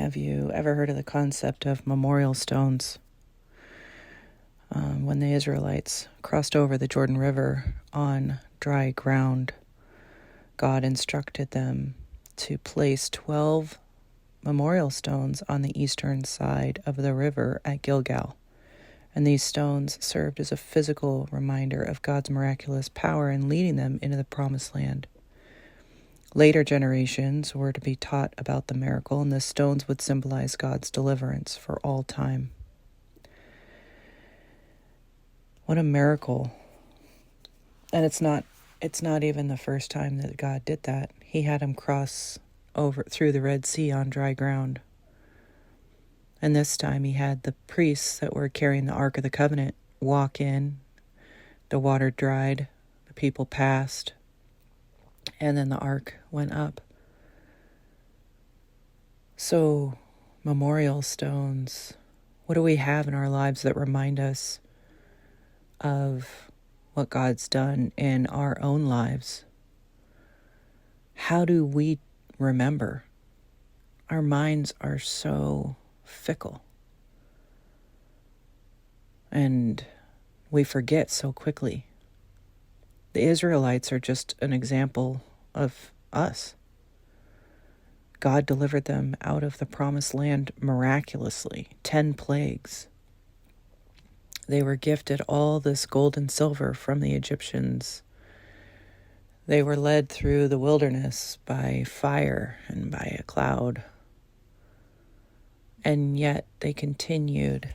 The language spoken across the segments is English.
Have you ever heard of the concept of memorial stones? When the Israelites crossed over the Jordan River on dry ground, God instructed them to place 12 memorial stones on the eastern side of the river at Gilgal. And these stones served as a physical reminder of God's miraculous power in leading them into the promised land. Later generations were to be taught about the miracle, and the stones would symbolize God's deliverance for all time. What a miracle. And it's not even the first time that God did that. He had him cross over through the Red Sea on dry ground. And this time he had the priests that were carrying the Ark of the Covenant walk in. The water dried, the people passed, and then the ark went up. So, memorial stones, what do we have in our lives that remind us of what God's done in our own lives? How do we remember? Our minds are so fickle, and we forget so quickly. The Israelites are just an example of us. God delivered them out of the promised land miraculously, 10 plagues. They were gifted all this gold and silver from the Egyptians. They were led through the wilderness by fire and by a cloud. And yet they continued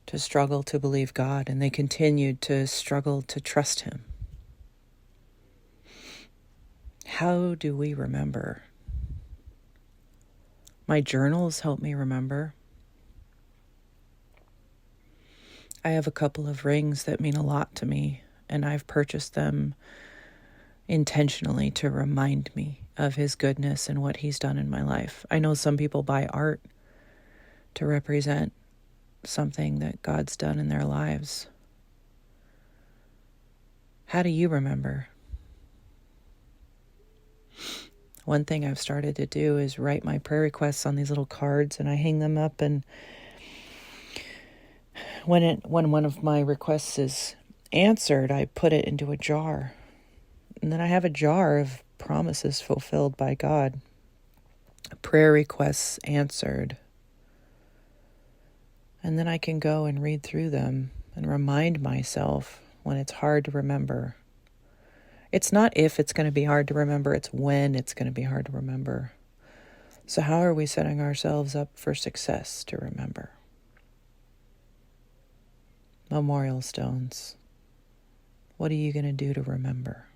to struggle to believe God, and they continued to struggle to trust Him. How do we remember? My journals help me remember. I have a couple of rings that mean a lot to me, and I've purchased them intentionally to remind me of His goodness and what He's done in my life. I know some people buy art to represent something that God's done in their lives. How do you remember? One thing I've started to do is write my prayer requests on these little cards, and I hang them up, and when one of my requests is answered, I put it into a jar. And then I have a jar of promises fulfilled by God, prayer requests answered. And then I can go and read through them and remind myself when it's hard to remember. It's not if it's going to be hard to remember, it's when it's going to be hard to remember. So how are we setting ourselves up for success to remember? Memorial stones. What are you going to do to remember?